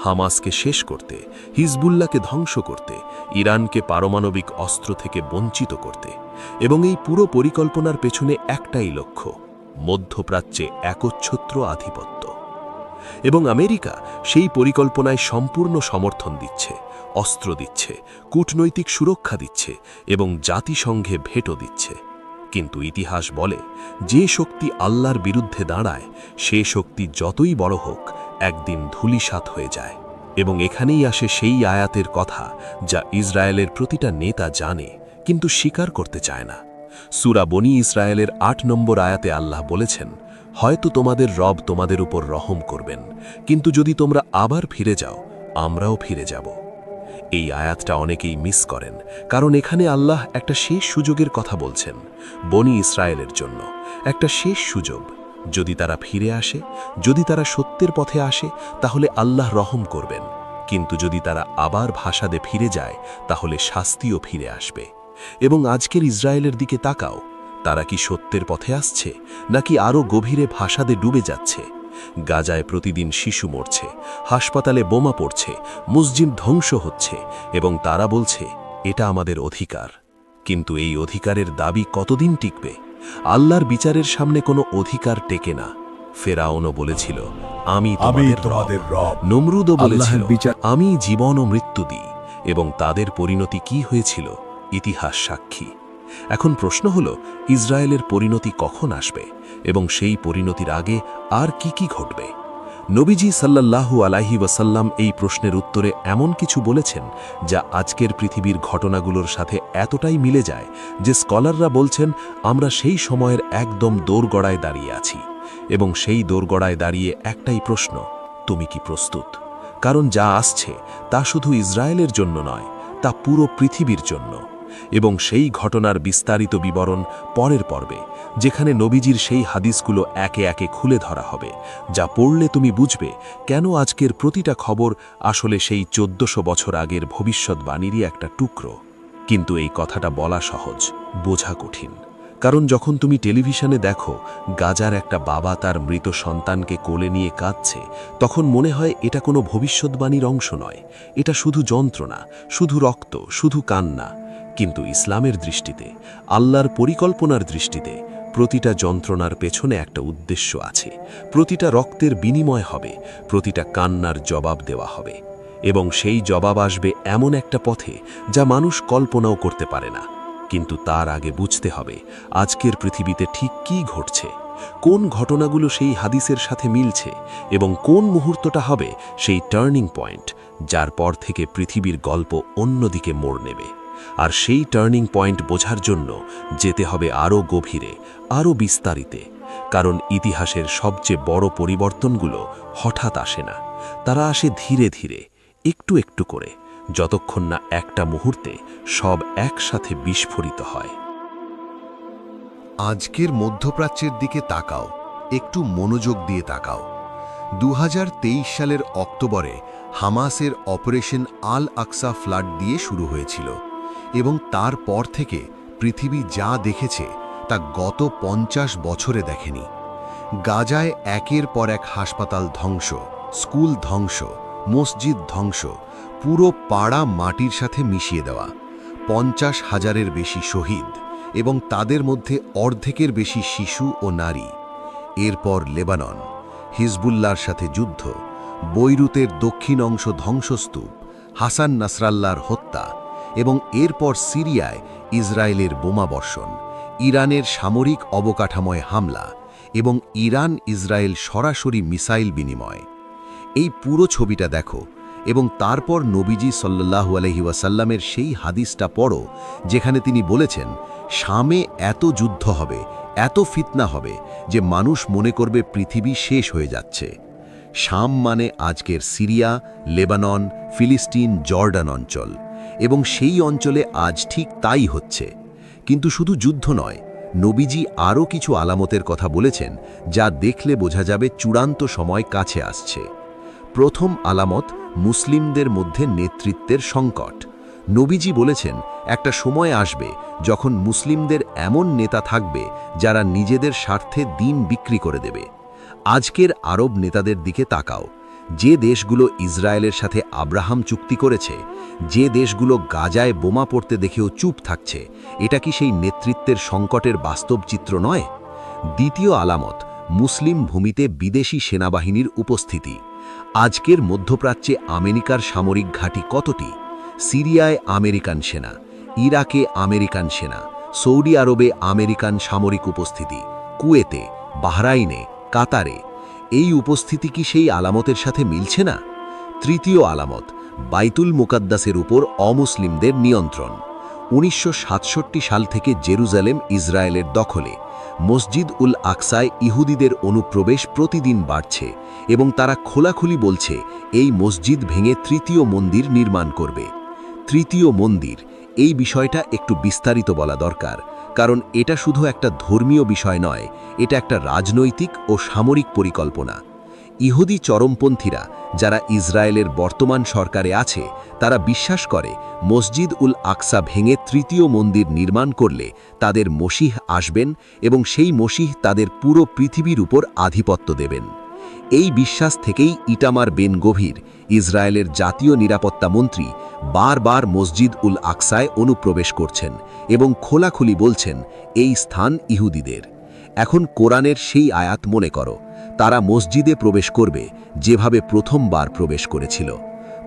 হামাসকে শেষ করতে, হিজবুল্লাহকে ধ্বংস করতে, ইরানকে পারমাণবিক অস্ত্র থেকে বঞ্চিত করতে। এবং এই পুরো পরিকল্পনার পেছনে একটাই লক্ষ্য, মধ্যপ্রাচ্যে একচ্ছত্র আধিপত্য। এবং আমেরিকা সেই পরিকল্পনায় সম্পূর্ণ সমর্থন দিচ্ছে, অস্ত্র দিচ্ছে, কূটনৈতিক সুরক্ষা দিচ্ছে এবং জাতিসংঘে ভেটো দিচ্ছে। কিন্তু ইতিহাস বলে, যে শক্তি আল্লাহর বিরুদ্ধে দাঁড়ায় সে শক্তি যতই বড় হোক একদিন ধূলিসাৎ হয়ে যায়। এবং এখানেই আসে সেই আয়াতের কথা যা ইসরায়েলের প্রতিটা নেতা জানে কিন্তু স্বীকার করতে চায় না। সূরা বনী ইসরায়েলের ৮ নম্বর আয়াতে আল্লাহ বলেছেন, হয়তো তোমাদের রব তোমাদের উপর রহম করবেন, কিন্তু যদি তোমরা আবার ফিরে যাও আমরাও ফিরে যাব। এই আয়াতটা অনেকেই মিস করেন, কারণ এখানে আল্লাহ একটা শেষ সুযোগের কথা বলছেন বনী ইসরায়েলের জন্য, একটা শেষ সুযোগ। যদি তারা ফিরে আসে, যদি তারা সত্যের পথে আসে, তাহলে আল্লাহ রহম করবেন, কিন্তু যদি তারা আবার ভাসাদে ফিরে যায় তাহলে শাস্তিও ফিরে আসবে। এবং আজকের ইসরায়েলের দিকে তাকাও, তারা কি সত্যের পথে আসছে নাকি আরও গভীরে ভাসাদে ডুবে যাচ্ছে? গাজায় প্রতিদিন শিশু মরছে, হাসপাতালে বোমা পড়ছে, মসজিদ ধ্বংস হচ্ছে, এবং তারা বলছে এটা আমাদের অধিকার। কিন্তু এই অধিকারের দাবি কতদিন টিকবে? আল্লাহর বিচারের সামনে কোনো অধিকার টেকে না। ফেরাউনও বলেছিল, আমি তোমাদের রব। নমরুদও বলেছিল, আমি জীবন ও মৃত্যু দিই। এবং তাদের পরিণতি কি হয়েছিল ইতিহাস সাক্ষী। এখন প্রশ্ন হলো, ইসরায়েলের পরিণতি কখন আসবে এবং সেই পরিণতির আগে আর কি কি ঘটবে? নবীজি সাল্লাল্লাহু আলাইহি ওয়াসাল্লাম এই প্রশ্নের উত্তরে এমন কিছু বলেছেন যা আজকের পৃথিবীর ঘটনাগুলোর সাথে এতটাই মিলে যায় যে স্কলাররা বলছেন আমরা সেই সময়ের একদম দোরগড়ায় দাঁড়িয়ে আছি। এবং সেই দোরগড়ায় দাঁড়িয়ে একটাই প্রশ্ন, তুমি কি প্রস্তুত? কারণ যা আসছে তা শুধু ইসরায়েলের জন্য নয়, তা পুরো পৃথিবীর জন্য। এবং সেই ঘটনার বিস্তারিত বিবরণ পরের পর্বে, যেখানে নবীজির সেই হাদিসগুলো একে একে খুলে ধরা হবে, যা পড়লে তুমি বুঝবে কেন আজকের প্রতিটা খবর আসলে সেই 1400 বছর আগের ভবিষ্যৎবাণীরই একটা টুকরো। কিন্তু এই কথাটা বলা সহজ, বোঝা কঠিন। কারণ যখন তুমি টেলিভিশনে দেখো গাজার একটা বাবা তার মৃত সন্তানকে কোলে নিয়ে কাঁদছে, তখন মনে হয় এটা কোনো ভবিষ্যৎবাণীর অংশ নয়, এটা শুধু যন্ত্রণা, শুধু রক্ত, শুধু কান্না। কিন্তু ইসলামের দৃষ্টিতে, আল্লাহর পরিকল্পনার দৃষ্টিতে, প্রতিটা যন্ত্রণার পেছনে একটা উদ্দেশ্য আছে। প্রতিটা রক্তের বিনিময় হবে, প্রতিটা কান্নার জবাব দেওয়া হবে। এবং সেই জবাব আসবে এমন একটা পথে যা মানুষ কল্পনাও করতে পারে না। কিন্তু তার আগে বুঝতে হবে আজকের পৃথিবীতে ঠিক কী ঘটছে, কোন ঘটনাগুলো সেই হাদিসের সাথে মিলছে, এবং কোন মুহূর্তটা হবে সেই টার্নিং পয়েন্ট যার পর থেকে পৃথিবীর গল্প অন্যদিকে মোড় নেবে। আর সেই টার্নিং পয়েন্ট বোঝার জন্য যেতে হবে আরও গভীরে, আরও বিস্তারিতে। কারণ ইতিহাসের সবচেয়ে বড় পরিবর্তনগুলো হঠাৎ আসে না, তারা আসে ধীরে ধীরে, একটু একটু করে, যতক্ষণ না একটা মুহূর্তে সব একসাথে বিস্ফোরিত হয়। আজকের মধ্যপ্রাচ্যের দিকে তাকাও, একটু মনোযোগ দিয়ে তাকাও। 2023 সালের অক্টোবরে হামাসের অপারেশন আল আকসা ফ্লাড দিয়ে শুরু হয়েছিল, এবং তারপর থেকে পৃথিবী যা দেখেছে তা গত 50 বছরে দেখেনি। গাজায় একের পর এক হাসপাতাল ধ্বংস, স্কুল ধ্বংস, মসজিদ ধ্বংস, পুরো পাড়া মাটির সাথে মিশিয়ে দেওয়া, 50,000-এর বেশি শহীদ, এবং তাদের মধ্যে অর্ধেকের বেশি শিশু ও নারী। এরপর লেবানন, হিজবুল্লাহর সাথে যুদ্ধ, বৈরুতের দক্ষিণ অংশ ধ্বংসস্তূপ, হাসান নাসরাল্লাহর হত্যা, এবং এরপর সিরিয়ায় ইসরায়েলের বোমাবর্ষণ, ইরানের সামরিক অবকাঠামোয় হামলা, এবং ইরান ইসরায়েল সরাসরি মিসাইল বিনিময়। এই পুরো ছবিটা দেখো, এবং তারপর নবীজি সাল্লাল্লাহু আলাইহি ওয়াসাল্লামের সেই হাদিসটা পড়ো যেখানে তিনি বলেছেন, শামে এত যুদ্ধ হবে, এত ফিতনা হবে যে মানুষ মনে করবে পৃথিবী শেষ হয়ে যাচ্ছে। শাম মানে আজকের সিরিয়া, লেবানন, ফিলিস্তিন, জর্ডান অঞ্চল, এবং সেই অঞ্চলে আজ ঠিক তাই হচ্ছে। কিন্তু শুধু যুদ্ধ নয়, নবীজি আরও কিছু আলামতের কথা বলেছেন যা দেখলে বোঝা যাবে চূড়ান্ত সময় কাছে আসছে। প্রথম আলামত, মুসলিমদের মধ্যে নেতৃত্বের সংকট। নবীজি বলেছেন একটা সময় আসবে যখন মুসলিমদের এমন নেতা থাকবে যারা নিজেদের স্বার্থে দিন বিক্রি করে দেবে। আজকের আরব নেতাদের দিকে তাকাও। যে দেশগুলো ইসরায়েলের সাথে আব্রাহাম চুক্তি করেছে, যে দেশগুলো গাজায় বোমা পড়তে দেখেও চুপ থাকছে, এটা কি সেই নেতৃত্বের সংকটের বাস্তব চিত্র নয়? দ্বিতীয় আলামত, মুসলিম ভূমিতে বিদেশি সেনাবাহিনীর উপস্থিতি। আজকের মধ্যপ্রাচ্যে আমেরিকার সামরিক ঘাঁটি কতটি? সিরিয়ায় আমেরিকান সেনা, ইরাকে আমেরিকান সেনা, সৌদি আরবে আমেরিকান সামরিক উপস্থিতি, কুয়েতে, বাহরাইনে, কাতারে। এই উপস্থিতি কি সেই আলামতের সাথে মিলছে না? তৃতীয় আলামত, বাইতুল মুকাদ্দাসের উপর অমুসলিমদের নিয়ন্ত্রণ। 1967 সাল থেকে জেরুজালেম ইসরায়েলের দখলে। মসজিদ উল আকসায় ইহুদিদের অনুপ্রবেশ প্রতিদিন বাড়ছে এবং তারা খোলাখুলি বলছে এই মসজিদ ভেঙে তৃতীয় মন্দির নির্মাণ করবে। তৃতীয় মন্দির, এই বিষয়টা একটু বিস্তারিত বলা দরকার, কারণ এটা শুধু একটা ধর্মীয় বিষয় নয়, এটা একটা রাজনৈতিক ও সামরিক পরিকল্পনা। ইহুদি চরমপন্থীরা যারা ইসরায়েলের বর্তমান সরকারে আছে, তারা বিশ্বাস করে মসজিদ উল আকসা ভেঙে তৃতীয় মন্দির নির্মাণ করলে তাদের মসিহ আসবেন এবং সেই মসিহ তাদের পুরো পৃথিবীর উপর আধিপত্য দেবেন। এই বিশ্বাস থেকেই ইটামার বেন গভীর, ইসরায়েলের জাতীয় নিরাপত্তা মন্ত্রী, বারবার মসজিদ উল আকসায় অনুপ্রবেশ করছেন এবং খোলাখুলি বলছেন এই স্থান ইহুদিদের। এখন কোরআনের সেই আয়াত মনে করো, তারা মসজিদে প্রবেশ করবে যেভাবে প্রথমবার প্রবেশ করেছিল।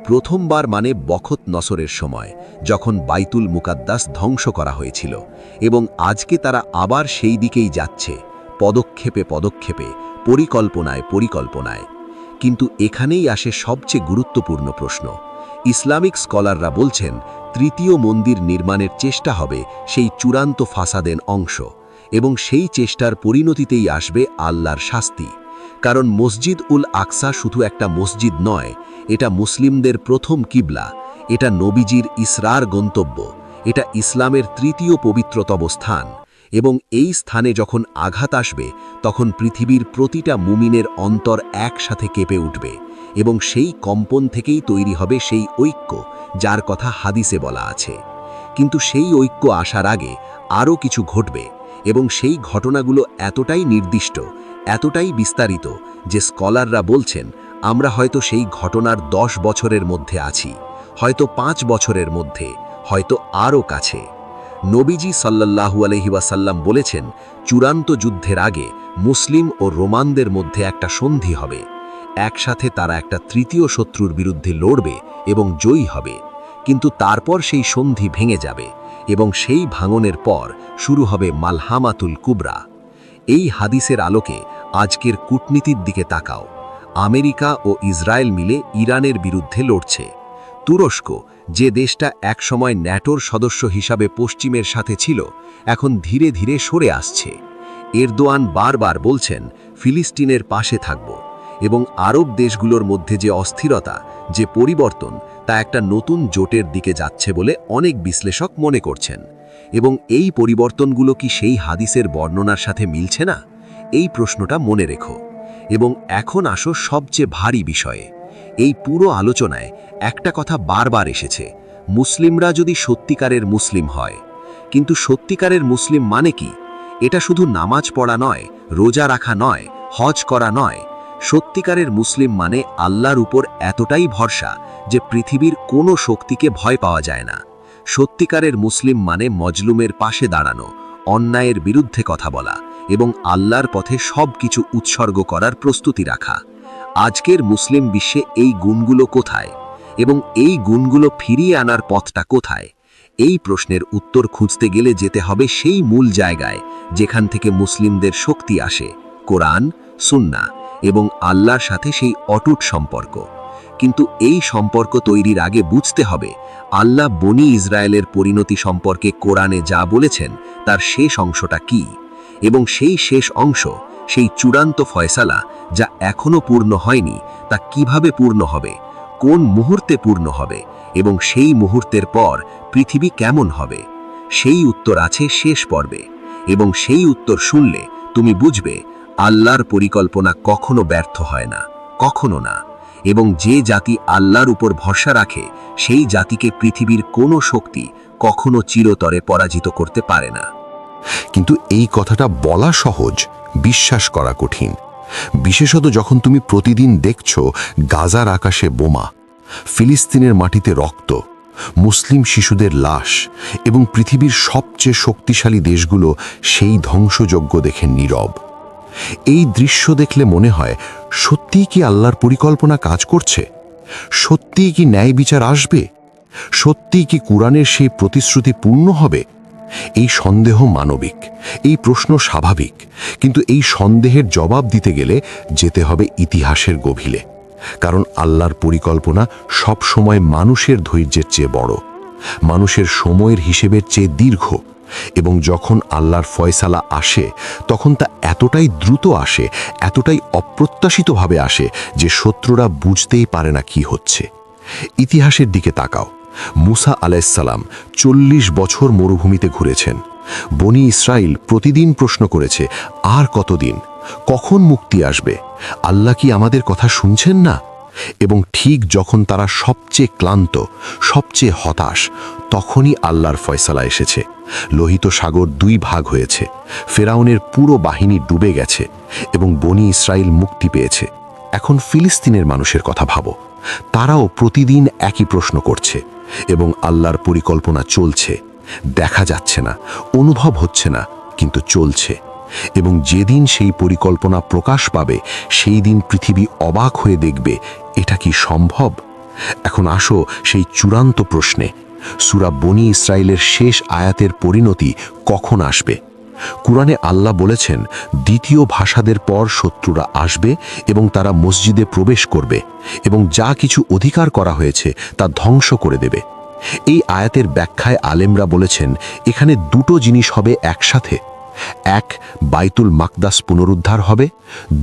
প্রথমবার মানে বখত নসরের সময়, যখন বাইতুল মুকাদ্দাস ধ্বংস করা হয়েছিল, এবং আজকে তারা আবার সেই দিকেই যাচ্ছে, পদক্ষেপে পদক্ষেপে, পরিকল্পনায় পরিকল্পনায়। কিন্তু এখানেই আসে সবচেয়ে গুরুত্বপূর্ণ প্রশ্ন। ইসলামিক স্কলাররা বলছেন তৃতীয় মন্দির নির্মাণের চেষ্টা হবে সেই চূড়ান্ত ফাসাদের অংশ, এবং সেই চেষ্টার পরিণতিতেই আসবে আল্লাহর শাস্তি। কারণ মসজিদ উল আকসা শুধু একটা মসজিদ নয়, এটা মুসলিমদের প্রথম কিবলা, এটা নবীজির ইসরার গন্তব্য, এটা ইসলামের তৃতীয় পবিত্রতম স্থান। এবং এই স্থানে যখন আঘাত আসবে, তখন পৃথিবীর প্রতিটা মুমিনের অন্তর একসাথে কেঁপে উঠবে, এবং সেই কম্পন থেকেই তৈরি হবে সেই ঐক্য যার কথা হাদিসে বলা আছে। কিন্তু সেই ঐক্য আসার আগে আরও কিছু ঘটবে, এবং সেই ঘটনাগুলো এতটাই নির্দিষ্ট, এতটাই বিস্তারিত যে স্কলাররা বলছেন আমরা হয়তো সেই ঘটনার 10 বছরের মধ্যে আছি, হয়তো 5 বছরের মধ্যে, হয়তো আরও কাছে। নবীজি সাল্লাল্লাহু আলাইহি ওয়াসাল্লাম বলেছেন চূড়ান্ত যুদ্ধের আগে মুসলিম ও রোমানদের মধ্যে একটা সন্ধি হবে। একসাথে তারা একটা তৃতীয় শত্রুর বিরুদ্ধে লড়বে এবং জয়ী হবে। কিন্তু তারপর সেই সন্ধি ভেঙে যাবে, এবং সেই ভাঙনের পর শুরু হবে মালহামাতুল কুবরা। এই হাদিসের আলোকে আজকের কূটনীতির দিকে তাকাও। আমেরিকা ও ইসরায়েল মিলে ইরানের বিরুদ্ধে লড়ছে। তুরস্ক, যে দেশটা একসময় ন্যাটোর সদস্য হিসাবে পশ্চিমের সাথে ছিল, এখন ধীরে ধীরে সরে আসছে। এরদোয়ান বারবার বলছেন ফিলিস্তিনের পাশে থাকব, এবং আরব দেশগুলোর মধ্যে যে অস্থিরতা, যে পরিবর্তন, তা একটা নতুন জোটের দিকে যাচ্ছে বলে অনেক বিশ্লেষক মনে করছেন। এবং এই পরিবর্তনগুলো কি সেই হাদিসের বর্ণনার সাথে মিলছে না? এই প্রশ্নটা মনে রেখো। এবং এখন আসো সবচেয়ে ভারী বিষয়ে। এই পুরো আলোচনায় একটা কথা বারবার এসেছে, মুসলিমরা যদি সত্যিকারের মুসলিম হয়। কিন্তু সত্যিকারের মুসলিম মানে কি? এটা শুধু নামাজ পড়া নয়, রোজা রাখা নয়, হজ করা নয়। সত্যিকারের মুসলিম মানে আল্লাহর উপর এতটাই ভরসা যে পৃথিবীর কোনো শক্তিকে ভয় পাওয়া যায় না। সত্যিকারের মুসলিম মানে মজলুমের পাশে দাঁড়ানো, অন্যায়ের বিরুদ্ধে কথা বলা, এবং আল্লাহর পথে সব কিছু উৎসর্গ করার প্রস্তুতি রাখা। আজকের মুসলিম বিশ্বে এই গুণগুলো কোথায়? এবং এই গুণগুলো ফিরিয়ে আনার পথটা কোথায়? এই প্রশ্নের উত্তর খুঁজতে গেলে যেতে হবে সেই মূল জায়গায় যেখান থেকে মুসলিমদের শক্তি আসে, কোরআন, সুন্নাহ এবং আল্লাহর সাথে সেই অটুট সম্পর্ক। কিন্তু এই সম্পর্ক তৈরির আগে বুঝতে হবে আল্লাহ বনি ইসরায়েলের পরিণতি সম্পর্কে কোরআনে যা বলেছেন তার শেষ অংশটা কি, এবং সেই শেষ অংশ, সেই চূড়ান্ত ফয়সালা যা এখনো পূর্ণ হয়নি, তা কিভাবে পূর্ণ হবে, কোন মুহূর্তে পূর্ণ হবে, এবং সেই মুহূর্তের পর পৃথিবী কেমন হবে। সেই উত্তর আছে শেষ পর্বে, এবং সেই উত্তর শুনলে তুমি বুঝবে আল্লাহর পরিকল্পনা কখনো ব্যর্থ হয় না, কখনো না। এবং যে জাতি আল্লাহর উপর ভরসা রাখে, সেই জাতিকে পৃথিবীর কোনো শক্তি কখনো চিরতরে পরাজিত করতে পারে না। কিন্তু এই কথাটা বলা সহজ, বিশ্বাস করা কঠিন। বিশেষত যখন তুমি প্রতিদিন দেখছ গাজার আকাশে বোমা, ফিলিস্তিনের মাটিতে রক্ত, মুসলিম শিশুদের লাশ এবং পৃথিবীর সবচেয়ে শক্তিশালী দেশগুলো সেই ধ্বংসযজ্ঞ দেখে নীরব। এই দৃশ্য দেখলে মনে হয়, সত্যিই কি আল্লাহর পরিকল্পনা কাজ করছে? সত্যিই কি ন্যায় বিচার আসবে? সত্যিই কি কুরআনের সেই প্রতিশ্রুতি পূর্ণ হবে? এই সন্দেহ মানবিক, এই প্রশ্ন স্বাভাবিক, কিন্তু এই সন্দেহের জবাব দিতে গেলে যেতে হবে ইতিহাসের গভীরে। কারণ আল্লাহর পরিকল্পনা সব সময় মানুষের ধৈর্যের চেয়ে বড়, মানুষের সময়ের হিসেবের চেয়ে দীর্ঘ, এবং যখন আল্লাহর ফয়সালা আসে তখন তা এতটাই দ্রুত আসে, এতটাই অপ্রত্যাশিতভাবে আসে যে শত্রুরা বুঝতেই পারে না কি হচ্ছে। ইতিহাসের দিকে তাকাও। মুসা আলাইসাল্লাম 40 বছর মরুভূমিতে ঘুরেছেন। বনি ইসরাইল প্রতিদিন প্রশ্ন করেছে, আর কতদিন? কখন মুক্তি আসবে? আল্লাহ কি আমাদের কথা শুনছেন না? এবং ঠিক যখন তারা সবচেয়ে ক্লান্ত, সবচেয়ে হতাশ, তখনই আল্লাহর ফয়সালা এসেছে। লোহিত সাগর 2 ভাগ হয়েছে, ফেরাউনের পুরো বাহিনী ডুবে গেছে এবং বনি ইসরাইল মুক্তি পেয়েছে। এখন ফিলিস্তিনের মানুষের কথা ভাবো। তারাও প্রতিদিন একই প্রশ্ন করছে এবং আল্লাহর পরিকল্পনা চলছে। দেখা যাচ্ছে না, অনুভব হচ্ছে না, কিন্তু চলছে। এবং যেদিন সেই পরিকল্পনা প্রকাশ পাবে, সেই দিন পৃথিবী অবাক হয়ে দেখবে, এটা কি সম্ভব? এখন আসো সেই চূড়ান্ত প্রশ্নে। সূরা বনি ইসরাইলের শেষ আয়াতের পরিণতি কখন আসবে? কুরআনে আল্লাহ বলেছেন, দ্বিতীয় ভাষাদের পর শত্রুরা আসবে এবং তারা মসজিদে প্রবেশ করবে এবং যা কিছু অধিকার করা হয়েছে তা ধ্বংস করে দেবে। এই আয়াতের ব্যাখ্যায় আলেমরা বলেছেন, এখানে 2টো জিনিস হবে একসাথে। 1, বাইতুল মাকদাস পুনরুদ্ধার হবে।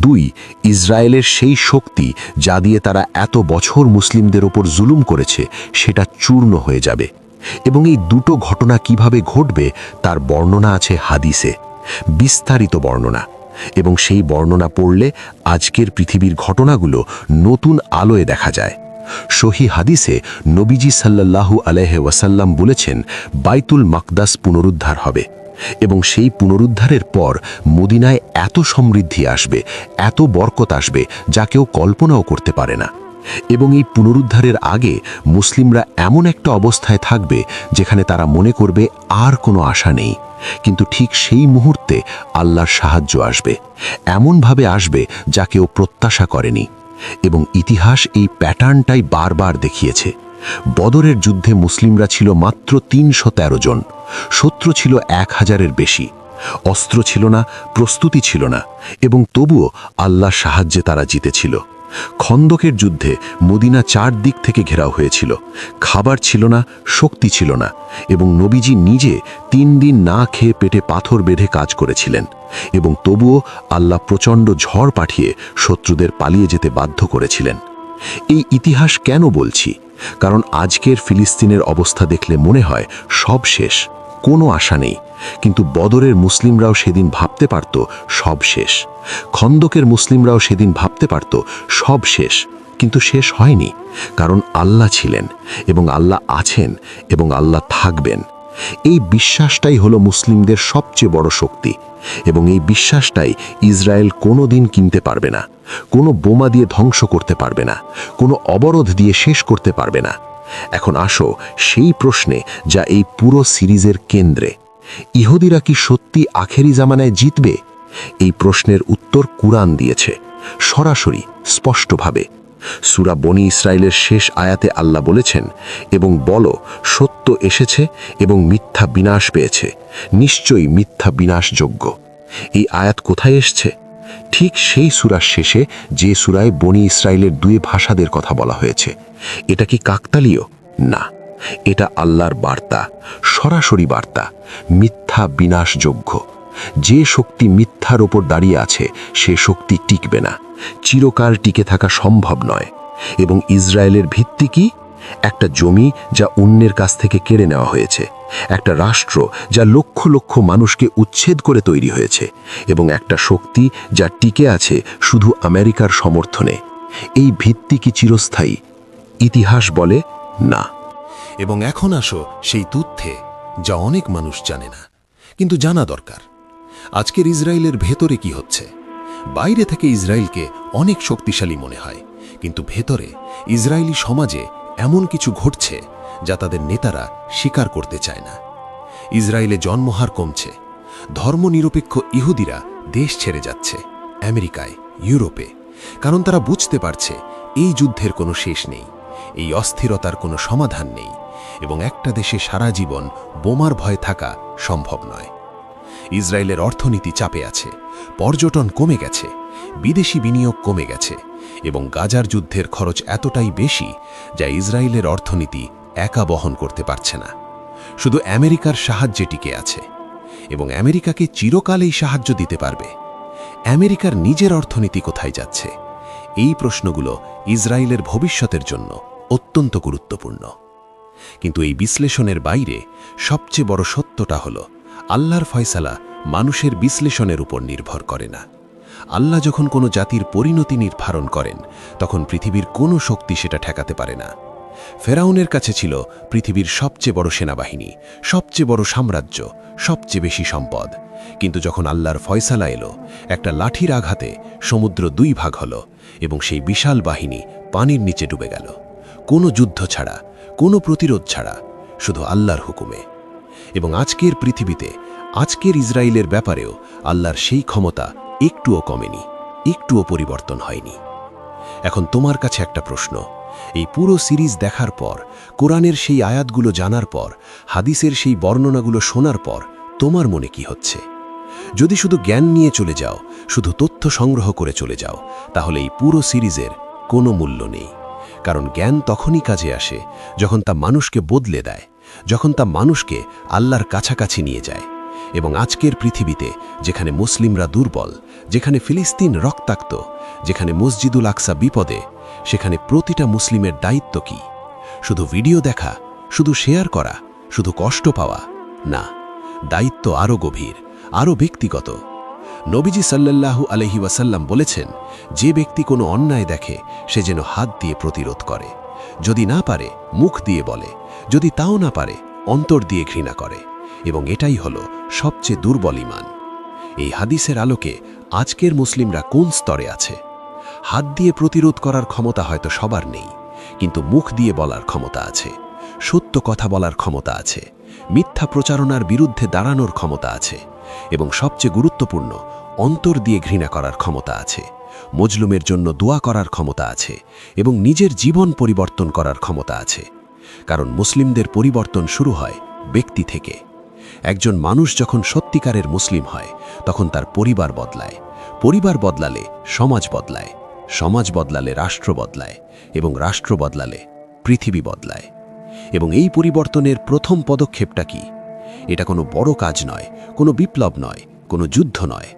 2, ইসরায়েলের সেই শক্তি যা দিয়ে তারা এত বছর মুসলিমদের ওপর জুলুম করেছে সেটা চূর্ণ হয়ে যাবে। এবং এই 2টো ঘটনা কিভাবে ঘটবে তার বর্ণনা আছে হাদিসে, বিস্তারিত বর্ণনা। এবং সেই বর্ণনা পড়লে আজকের পৃথিবীর ঘটনাগুলো নতুন আলোয় দেখা যায়। সহি হাদিসে নবীজি সাল্লাল্লাহু আলাইহি ওয়াসাল্লাম বলেছেন, বাইতুল মাকদাস পুনরুদ্ধার হবে এবং সেই পুনরুদ্ধারের পর মদিনায় এত সমৃদ্ধি আসবে, এত বরকত আসবে যা কেউ কল্পনাও করতে পারে না। এবং এই পুনরুদ্ধারের আগে মুসলিমরা এমন একটা অবস্থায় থাকবে যেখানে তারা মনে করবে আর কোনো আশা নেই, কিন্তু ঠিক সেই মুহূর্তে আল্লাহর সাহায্য আসবে, এমনভাবে আসবে যা কেউ প্রত্যাশা করেনি। এবং ইতিহাস এই প্যাটার্নটাই বারবার দেখিয়েছে। বদরের যুদ্ধে মুসলিমরা ছিল মাত্র 313 জন, শত্রু ছিল 1000-এর বেশি। অস্ত্র ছিল না, প্রস্তুতি ছিল না, এবং তবুও আল্লাহর সাহায্যে তারা জিতেছিল। খন্দকের যুদ্ধে মদিনা 4 দিক থেকে ঘেরাও হয়েছিল, খাবার ছিল না, শক্তি ছিল না, এবং নবীজি নিজে 3 দিন না খেয়ে পেটে পাথর বেঁধে কাজ করেছিলেন, এবং তবুও আল্লাহ প্রচণ্ড ঝড় পাঠিয়ে শত্রুদের পালিয়ে যেতে বাধ্য করেছিলেন। এই ইতিহাস কেন বলছি? কারণ আজকের ফিলিস্তিনের অবস্থা দেখলে মনে হয় সব শেষ, কোনো আশা নেই। কিন্তু বদরের মুসলিমরাও সেদিন ভাবতে পারত সব শেষ। খন্দকের মুসলিমরাও সেদিন ভাবতে পারত সব শেষ, কিন্তু শেষ হয়নি। কারণ আল্লাহ ছিলেন এবং আল্লাহ আছেন এবং আল্লাহ থাকবেন। এই বিশ্বাসটাই হলো মুসলিমদের সবচেয়ে বড় শক্তি, এবং এই বিশ্বাসটাই ইসরায়েল কোনোদিন কিনতে পারবে না, কোনো বোমা দিয়ে ধ্বংস করতে পারবে না, কোনো অবরোধ দিয়ে শেষ করতে পারবে না। এখন আসো সেই প্রশ্নে যা এই পুরো সিরিজের কেন্দ্রে। ইহুদিরা কি সত্যি আখেরি জামানায় জিতবে? এই প্রশ্নের উত্তর কুরআন দিয়েছে, সরাসরি, স্পষ্টভাবে। সূরা বনি ইসরাইলের শেষ আয়াতে আল্লাহ বলেছেন, এবং বলো, সত্য এসেছে এবং মিথ্যা বিনাশ পেয়েছে, নিশ্চয়ই মিথ্যা বিনাশযোগ্য। এই আয়াত কোথায় এসছে? ঠিক সেই সূরার শেষে যে সূরায় বনি ইসরাইলের 2 ভাষাদের কথা বলা হয়েছে। এটা কি কাকতালীয়? না, এটা আল্লাহর বার্তা, সরাসরি বার্তা, মিথ্যা বিনাশযোগ্য। যে শক্তি মিথ্যার ওপর দাঁড়িয়ে আছে সে শক্তি টিকবে না, চিরকাল টিকে থাকা সম্ভব নয়। এবং ইসরায়েলের ভিত্তি কি? একটা জমি যা অন্যের কাছ থেকে কেড়ে নেওয়া হয়েছে, একটা রাষ্ট্র যা লক্ষ লক্ষ মানুষকে উচ্ছেদ করে তৈরি হয়েছে, এবং একটা শক্তি যা টিকে আছে শুধু আমেরিকার সমর্থনে। এই ভিত্তি কি চিরস্থায়ী? ইতিহাস বলে না। এবং এখন আসো সেই তথ্যে যা অনেক মানুষ জানে না, কিন্তু জানা দরকার। আজকের ইসরায়েলের ভেতরে কি হচ্ছে? বাইরে থেকে ইসরায়েলকে অনেক শক্তিশালী মনে হয়, কিন্তু ভেতরে ইসরায়েলি সমাজে এমন কিছু ঘটছে যা তাদের নেতারা স্বীকার করতে চায় না। ইসরায়েলে জন্মহার কমছে, ধর্মনিরপেক্ষ ইহুদিরা দেশ ছেড়ে যাচ্ছে আমেরিকায়, ইউরোপে, কারণ তারা বুঝতে পারছে এই যুদ্ধের কোনো শেষ নেই, এই অস্থিরতার কোনো সমাধান নেই, এবং একটা দেশে সারা জীবন বোমার ভয়ে থাকা সম্ভব নয়। ইসরায়েলের অর্থনীতি চাপে আছে, পর্যটন কমে গেছে, বিদেশি বিনিয়োগ কমে গেছে, এবং গাজার যুদ্ধের খরচ এতটাই বেশি যা ইসরায়েলের অর্থনীতি একা বহন করতে পারছে না। শুধু আমেরিকার সাহায্যে টিকে আছে, এবং আমেরিকাকে চিরকাল এই সাহায্য দিতে পারবে। আমেরিকার নিজের অর্থনীতি কোথায় যাচ্ছে? এই প্রশ্নগুলো ইসরায়েলের ভবিষ্যতের জন্য অত্যন্ত গুরুত্বপূর্ণ। কিন্তু এই বিশ্লেষণের বাইরে সবচেয়ে বড় সত্যটা হলো, আল্লাহর ফয়সালা মানুষের বিশ্লেষণের উপর নির্ভর করে না। আল্লাহ যখন কোনো জাতির পরিণতি নির্ধারণ করেন, তখন পৃথিবীর কোনো শক্তি সেটা ঠেকাতে পারে না। ফেরাউনের কাছে ছিল পৃথিবীর সবচেয়ে বড় সেনাবাহিনী, সবচেয়ে বড় সাম্রাজ্য, সবচেয়ে বেশি সম্পদ, কিন্তু যখন আল্লাহর ফয়সালা এলো, একটা লাঠির আঘাতে সমুদ্র 2 ভাগ হলো, এবং সেই বিশাল বাহিনী পানির নিচে ডুবে গেল, কোনো যুদ্ধ ছাড়া, কোনো প্রতিরোধ ছাড়া, শুধু আল্লাহর হুকুমে। এবং আজকের পৃথিবীতে, আজকের ইসরায়েলের ব্যাপারেও আল্লাহর সেই ক্ষমতা একটুও কমেনি, একটুও পরিবর্তন হয়নি। এখন তোমার কাছে একটা প্রশ্ন, এই পুরো সিরিজ দেখার পর, কোরআনের সেই আয়াতগুলো জানার পর, হাদিসের সেই বর্ণনাগুলো শোনার পর তোমার মনে কি হচ্ছে? যদি শুধু জ্ঞান নিয়ে চলে যাও, শুধু তথ্য সংগ্রহ করে চলে যাও, তাহলে এই পুরো সিরিজের কোনো মূল্য নেই। কারণ জ্ঞান তখনই কাজে আসে যখন তা মানুষকে বদলে দেয়, যখন তা মানুষকে আল্লাহর কাছাকাছি নিয়ে যায়। এবং আজকের পৃথিবীতে, যেখানে মুসলিমরা দুর্বল, যেখানে ফিলিস্তিন রক্তাক্ত, যেখানে মসজিদুল আকসা বিপদে, সেখানে প্রতিটা মুসলিমের দায়িত্ব কি? শুধু ভিডিও দেখা, শুধু শেয়ার করা, শুধু কষ্ট পাওয়া? না, দায়িত্ব আরও গভীর, আরও ব্যক্তিগত। নবীজি সাল্লাল্লাহু আলাইহি ওয়াসাল্লাম বলেছেন, যে ব্যক্তি কোনো অন্যায় দেখে সে যেন হাত দিয়ে প্রতিরোধ করে, যদি না পারে মুখ দিয়ে বলে, যদি তাও না পারে অন্তর দিয়ে ঘৃণা করে, এবং এটাই হলো সবচেয়ে দুর্বল ঈমান। এই হাদিসের আলোকে আজকের মুসলিমরা কোন স্তরে আছে? হাত দিয়ে প্রতিরোধ করার ক্ষমতা হয়তো সবার নেই, কিন্তু মুখ দিয়ে বলার ক্ষমতা আছে, সত্য কথা বলার ক্ষমতা আছে, মিথ্যা প্রচারণার বিরুদ্ধে দাঁড়ানোর ক্ষমতা আছে, এবং সবচেয়ে গুরুত্বপূর্ণ, অন্তর দিয়ে ঘৃণা করার ক্ষমতা আছে, মজলুমের জন্য দোয়া করার ক্ষমতা আছে, এবং নিজের জীবন পরিবর্তন করার ক্ষমতা আছে। কারণ মুসলিমদের পরিবর্তন শুরু হয় ব্যক্তি থেকে। একজন মানুষ যখন সত্যিকারের মুসলিম হয়, তখন তার পরিবার বদলায়, পরিবার বদলালে সমাজ বদলায়, সমাজ বদলালে রাষ্ট্র বদলায়, এবং রাষ্ট্র বদলালে পৃথিবী বদলায়। এবং এই পরিবর্তনের প্রথম পদক্ষেপটা কি? এটা কোনো বড় কাজ নয়, কোনো বিপ্লব নয়, কোনো যুদ্ধ নয়।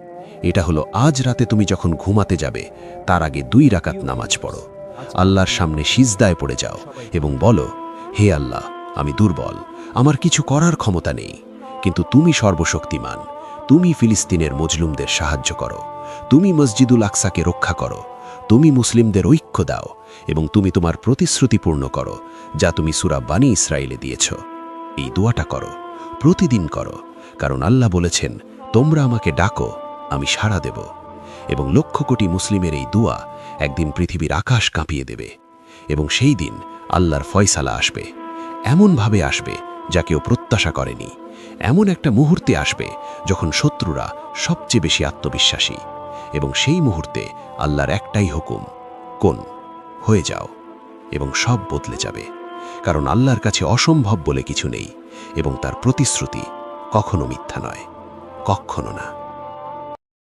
এটা হলো, আজ রাতে তুমি যখন ঘুমাতে যাবে, তার আগে 2 রাকাত নামাজ পড়ো, আল্লাহর সামনে সিজদায় পড়ে যাও এবং বলো, হে আল্লাহ, আমি দুর্বল, আমার কিছু করার ক্ষমতা নেই, কিন্তু তুমি সর্বশক্তিমান। তুমি ফিলিস্তিনের মজলুমদের সাহায্য করো, তুমি মসজিদুল আকসাকে রক্ষা করো, তুমি মুসলিমদের ঐক্য দাও, এবং তুমি তোমার প্রতিশ্রুতি পূর্ণ করো যা তুমি সূরা বানী ইসরায়েলে দিয়েছ। এই দোয়াটা করো, প্রতিদিন করো, কারণ আল্লাহ বলেছেন, তোমরা আমাকে ডাকো, আমি সাড়া দেব। এবং লক্ষ কোটি মুসলিমের এই দোয়া একদিন পৃথিবীর আকাশ কাঁপিয়ে দেবে, এবং সেই দিন আল্লাহর ফয়সালা আসবে, এমনভাবে আসবে যা কেউ প্রত্যাশা করেনি। এমন একটা মুহূর্তে আসবে যখন শত্রুরা সবচেয়ে বেশি আত্মবিশ্বাসী, এবং সেই মুহূর্তে আল্লাহর একটাই হুকুম, কোন হয়ে যাও, এবং সব বদলে যাবে। কারণ আল্লাহর কাছে অসম্ভব বলে কিছু নেই, এবং তার প্রতিশ্রুতি কখনো মিথ্যা নয়, কখনো না।